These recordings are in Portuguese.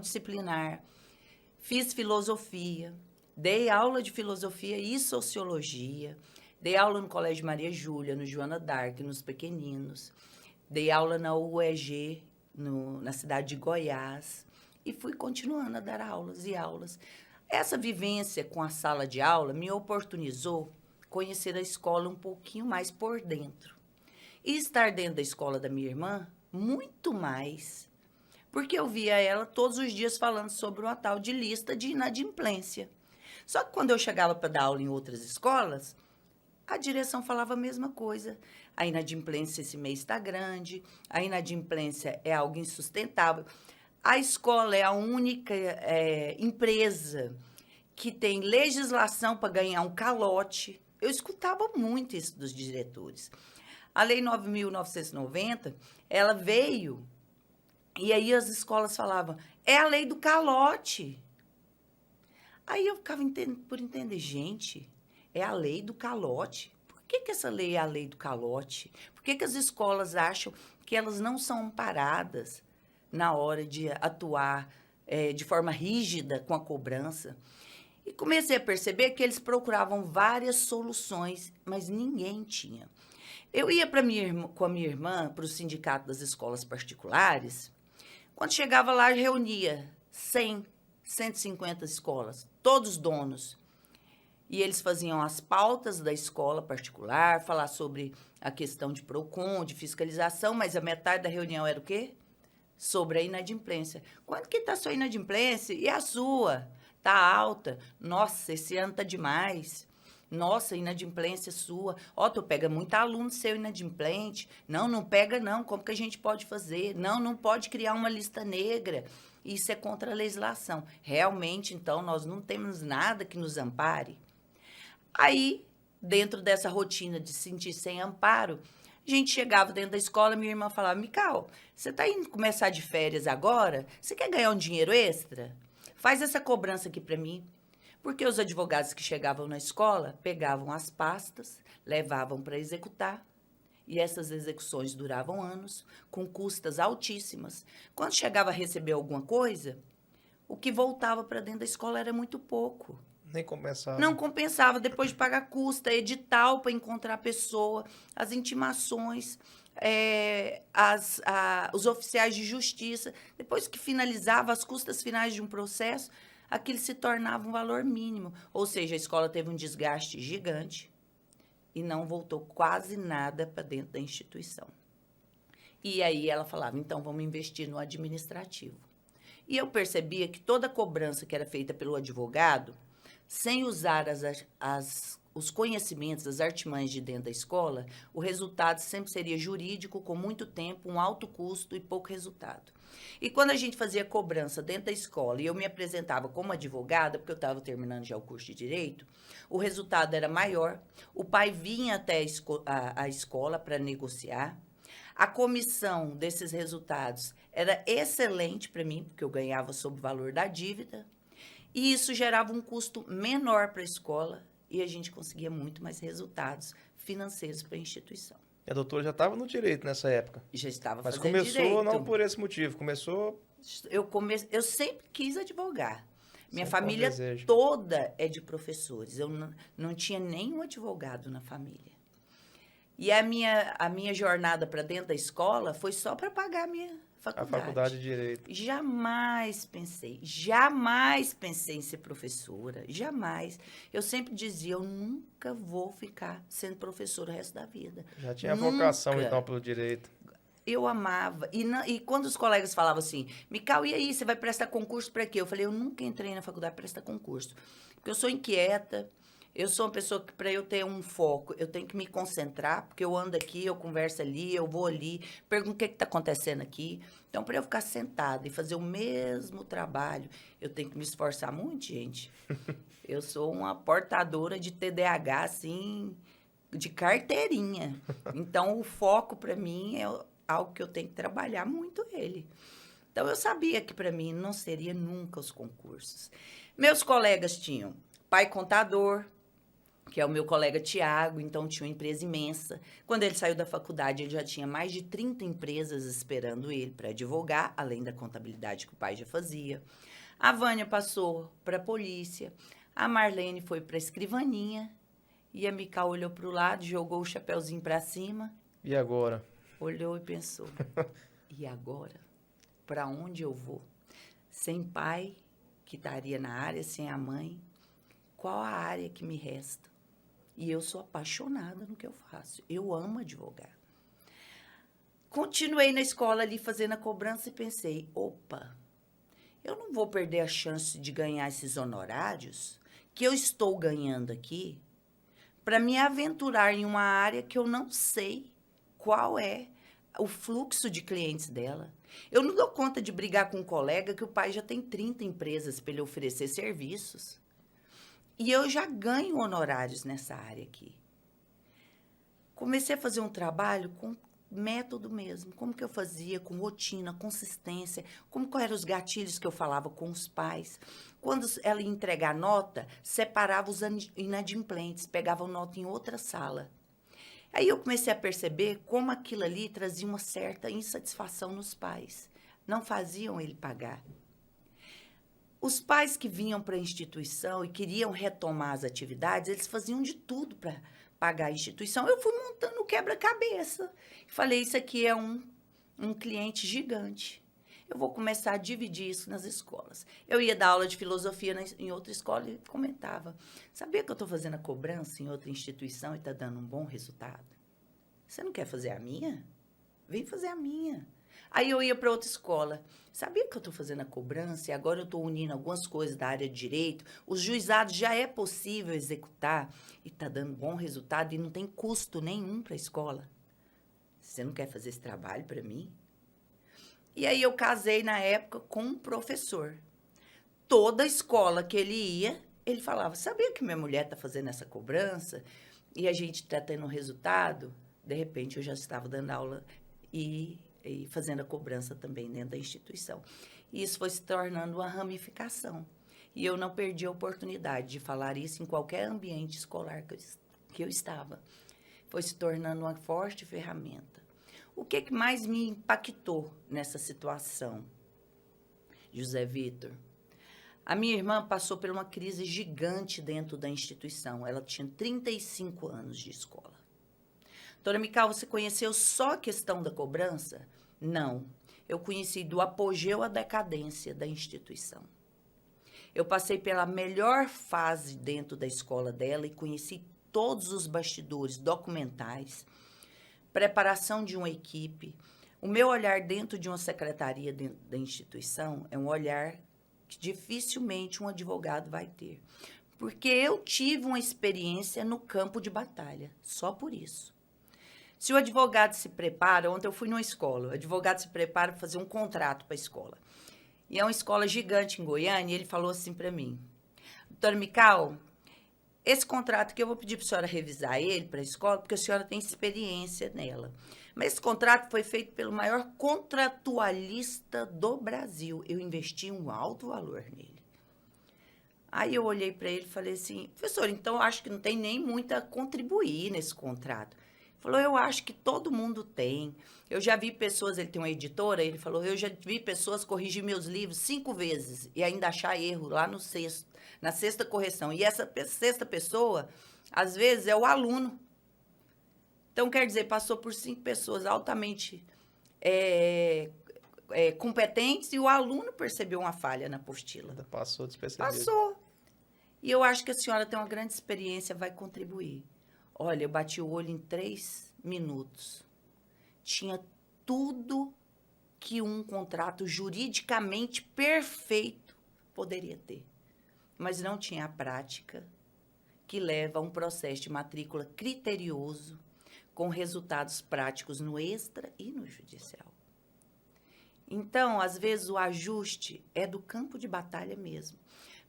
disciplinar, fiz filosofia, dei aula de filosofia e sociologia, dei aula no Colégio Maria Júlia, no Joana d'Arc, nos pequeninos, dei aula na UEG, na cidade de Goiás, e fui continuando a dar aulas e aulas. Essa vivência com a sala de aula me oportunizou conhecer a escola um pouquinho mais por dentro. E estar dentro da escola da minha irmã, muito mais, porque eu via ela todos os dias falando sobre uma tal de lista de inadimplência. Só que quando eu chegava para dar aula em outras escolas, a direção falava a mesma coisa. A inadimplência esse mês está grande, a inadimplência é algo insustentável. A escola é a única empresa que tem legislação para ganhar um calote. Eu escutava muito isso dos diretores. A Lei 9.990, ela veio, e aí as escolas falavam, é a lei do calote. Aí eu ficava por entender, gente, é a lei do calote. Por que essa lei é a lei do calote? Por que as escolas acham que elas não são amparadas na hora de atuar de forma rígida com a cobrança? E comecei a perceber que eles procuravam várias soluções, mas ninguém tinha. Eu ia com a minha irmã para o sindicato das escolas particulares. Quando chegava lá, reunia 100, 150 escolas, todos donos. E eles faziam as pautas da escola particular, falar sobre a questão de PROCON, de fiscalização, mas a metade da reunião era o quê? Sobre a inadimplência. Quanto que está a sua inadimplência? E a sua? Está alta? Nossa, esse ano está demais. Nossa, inadimplência sua. Ó, tu pega muito aluno seu inadimplente. Não, não pega não. Como que a gente pode fazer? Não, não pode criar uma lista negra. Isso é contra a legislação. Realmente, então, nós não temos nada que nos ampare. Aí, dentro dessa rotina de se sentir sem amparo, a gente chegava dentro da escola, minha irmã falava, Mical, você está indo começar de férias agora? Você quer ganhar um dinheiro extra? Faz essa cobrança aqui para mim. Porque os advogados que chegavam na escola pegavam as pastas, levavam para executar, e essas execuções duravam anos, com custas altíssimas. Quando chegava a receber alguma coisa, o que voltava para dentro da escola era muito pouco. Nem compensava. Não compensava, depois de pagar custa, edital para encontrar a pessoa, as intimações, os oficiais de justiça. Depois que finalizava as custas finais de um processo, aquilo se tornava um valor mínimo. Ou seja, a escola teve um desgaste gigante e não voltou quase nada para dentro da instituição. E aí ela falava, então vamos investir no administrativo. E eu percebia que toda cobrança que era feita pelo advogado, sem usar os conhecimentos, as artimanhas de dentro da escola, o resultado sempre seria jurídico, com muito tempo, um alto custo e pouco resultado. E quando a gente fazia cobrança dentro da escola e eu me apresentava como advogada, porque eu estava terminando já o curso de Direito, o resultado era maior, o pai vinha até a escola para negociar, a comissão desses resultados era excelente para mim, porque eu ganhava sob o valor da dívida, e isso gerava um custo menor para a escola e a gente conseguia muito mais resultados financeiros para a instituição. E a doutora já estava no direito nessa época. Já estava Mas fazendo começou direito. não por esse motivo, começou... Eu sempre quis advogar. Minha Sempre família desejo. toda é de professores. Eu não tinha nenhum advogado na família. E a minha jornada para dentro da escola foi só para pagar a minha faculdade. A faculdade de Direito. Jamais pensei em ser professora, jamais. Eu sempre dizia, eu nunca vou ficar sendo professora o resto da vida. Já tinha Nunca. vocação, então, pelo direito. Eu amava. E quando os colegas falavam assim, Mical, e aí, você vai prestar concurso para quê? Eu falei, eu nunca entrei na faculdade para prestar concurso. Porque eu sou inquieta, eu sou uma pessoa que, para eu ter um foco, eu tenho que me concentrar, porque eu ando aqui, eu converso ali, eu vou ali, pergunto o que está acontecendo aqui. Então, para eu ficar sentada e fazer o mesmo trabalho, eu tenho que me esforçar muito, gente. Eu sou uma portadora de TDAH, assim, de carteirinha. Então, o foco, para mim, é algo que eu tenho que trabalhar muito ele. Então, eu sabia que, para mim, não seria nunca os concursos. Meus colegas tinham pai contador, que é o meu colega Tiago, então tinha uma empresa imensa. Quando ele saiu da faculdade, ele já tinha mais de 30 empresas esperando ele para advogar, além da contabilidade que o pai já fazia. A Vânia passou para a polícia, a Marlene foi para a escrivaninha, e a Mica olhou para o lado, jogou o chapeuzinho para cima, E agora? olhou e pensou, e agora? Para onde eu vou? Sem pai, que estaria na área, sem a mãe, qual a área que me resta? E eu sou apaixonada no que eu faço. Eu amo advogar. Continuei na escola ali fazendo a cobrança e pensei, opa, eu não vou perder a chance de ganhar esses honorários que eu estou ganhando aqui para me aventurar em uma área que eu não sei qual é o fluxo de clientes dela. Eu não dou conta de brigar com um colega que o pai já tem 30 empresas para ele oferecer serviços. E eu já ganho honorários nessa área aqui. Comecei a fazer um trabalho com método mesmo. Como que eu fazia, com rotina, consistência, como que eram os gatilhos que eu falava com os pais. Quando ela ia entregar nota, separava os inadimplentes, pegava nota em outra sala. Aí eu comecei a perceber como aquilo ali trazia uma certa insatisfação nos pais. Não faziam ele pagar. Os pais que vinham para a instituição e queriam retomar as atividades, eles faziam de tudo para pagar a instituição. Eu fui montando o quebra-cabeça. Falei, isso aqui é um cliente gigante. Eu vou começar a dividir isso nas escolas. Eu ia dar aula de filosofia em outra escola e comentava. Sabia que eu estou fazendo a cobrança em outra instituição e está dando um bom resultado? Você não quer fazer a minha? Vem fazer a minha. Aí eu ia para outra escola. Sabia que eu estou fazendo a cobrança e agora eu estou unindo algumas coisas da área de direito? Os juizados já é possível executar e está dando bom resultado e não tem custo nenhum para a escola. Você não quer fazer esse trabalho para mim? E aí eu casei na época com um professor. Toda escola que ele ia, ele falava, sabia que minha mulher está fazendo essa cobrança e a gente está tendo um resultado? De repente eu já estava dando aula e fazendo a cobrança também dentro da instituição. E isso foi se tornando uma ramificação. E eu não perdi a oportunidade de falar isso em qualquer ambiente escolar que eu estava. Foi se tornando uma forte ferramenta. O que mais me impactou nessa situação, José Vitor? A minha irmã passou por uma crise gigante dentro da instituição. Ela tinha 35 anos de escola. Doutora Mical, você conheceu só a questão da cobrança? Não. Eu conheci do apogeu à decadência da instituição. Eu passei pela melhor fase dentro da escola dela e conheci todos os bastidores documentais, preparação de uma equipe. O meu olhar dentro de uma secretaria dentro da instituição é um olhar que dificilmente um advogado vai ter. Porque eu tive uma experiência no campo de batalha, só por isso. Se o advogado se prepara, ontem eu fui numa escola, o advogado se prepara para fazer um contrato para a escola. E é uma escola gigante em Goiânia, e ele falou assim para mim, doutora Mical, esse contrato aqui eu vou pedir para a senhora revisar ele para a escola, porque a senhora tem experiência nela. Mas esse contrato foi feito pelo maior contratualista do Brasil. Eu investi um alto valor nele. Aí eu olhei para ele e falei assim, professor, então eu acho que não tem nem muito a contribuir nesse contrato. Falou, eu acho que todo mundo tem. Eu já vi pessoas, ele tem uma editora, ele falou, eu já vi pessoas corrigir meus livros 5 vezes e ainda achar erro lá no sexto, na sexta correção. E essa sexta pessoa, às vezes, é o aluno. Então, quer dizer, passou por 5 pessoas altamente competentes e o aluno percebeu uma falha na apostila. Passou despercebido. Passou. E eu acho que a senhora tem uma grande experiência, vai contribuir. Olha, eu bati o olho em 3 minutos. Tinha tudo que um contrato juridicamente perfeito poderia ter. Mas não tinha a prática que leva a um processo de matrícula criterioso, com resultados práticos no extra e no judicial. Então, às vezes, o ajuste é do campo de batalha mesmo.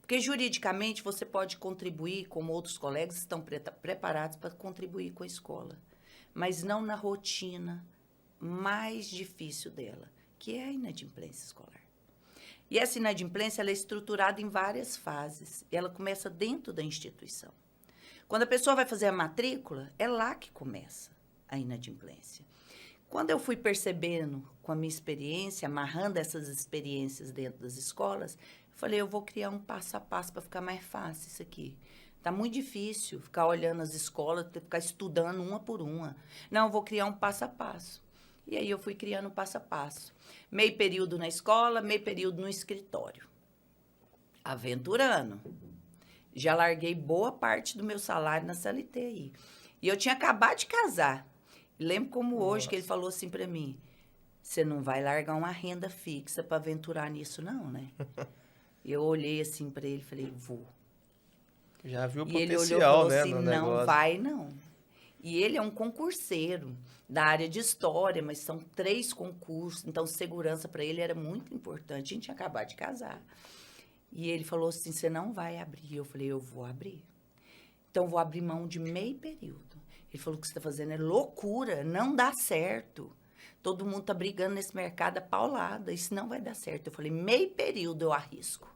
Porque, juridicamente, você pode contribuir, como outros colegas estão preparados para contribuir com a escola, mas não na rotina mais difícil dela, que é a inadimplência escolar. E essa inadimplência ela é estruturada em várias fases, e ela começa dentro da instituição. Quando a pessoa vai fazer a matrícula, é lá que começa a inadimplência. Quando eu fui percebendo, com a minha experiência, amarrando essas experiências dentro das escolas, eu falei, eu vou criar um passo a passo para ficar mais fácil isso aqui. Tá muito difícil ficar olhando as escolas, ficar estudando uma por uma. Não, eu vou criar um passo a passo. E aí eu fui criando um passo a passo. Meio período na escola, meio período no escritório. Aventurando. Já larguei boa parte do meu salário na CLT aí. E eu tinha acabado de casar. Lembro como hoje que ele falou assim para mim, você não vai largar uma renda fixa para aventurar nisso não, né? Eu olhei assim para ele e falei, vou. Já viu o E ele olhou e potencial, falou né, assim, no não negócio. vai não. E ele é um concurseiro da área de história, mas são 3 concursos, então segurança para ele era muito importante. A gente tinha acabado de casar. E ele falou assim, você não vai abrir. Eu falei, eu vou abrir. Então, vou abrir mão de meio período. Ele falou, o que você está fazendo é loucura, não dá certo. Todo mundo está brigando nesse mercado a paulada, isso não vai dar certo. Eu falei, meio período eu arrisco.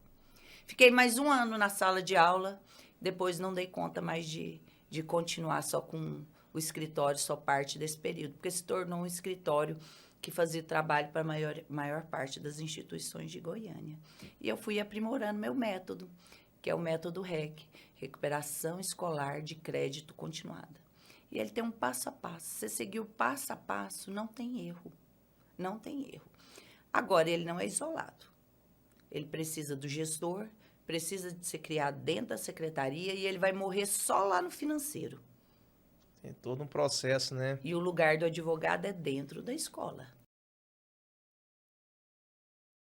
Fiquei mais 1 ano na sala de aula, depois não dei conta mais de continuar só com o escritório, só parte desse período, porque se tornou um escritório que fazia trabalho para a maior parte das instituições de Goiânia. E eu fui aprimorando meu método, que é o método REC, Recuperação Escolar de Crédito Continuada. E ele tem um passo a passo. Se você seguir o passo a passo, não tem erro. Não tem erro. Agora, ele não é isolado. Ele precisa do gestor, precisa de ser criado dentro da secretaria e ele vai morrer só lá no financeiro. Tem todo um processo, né? E o lugar do advogado é dentro da escola.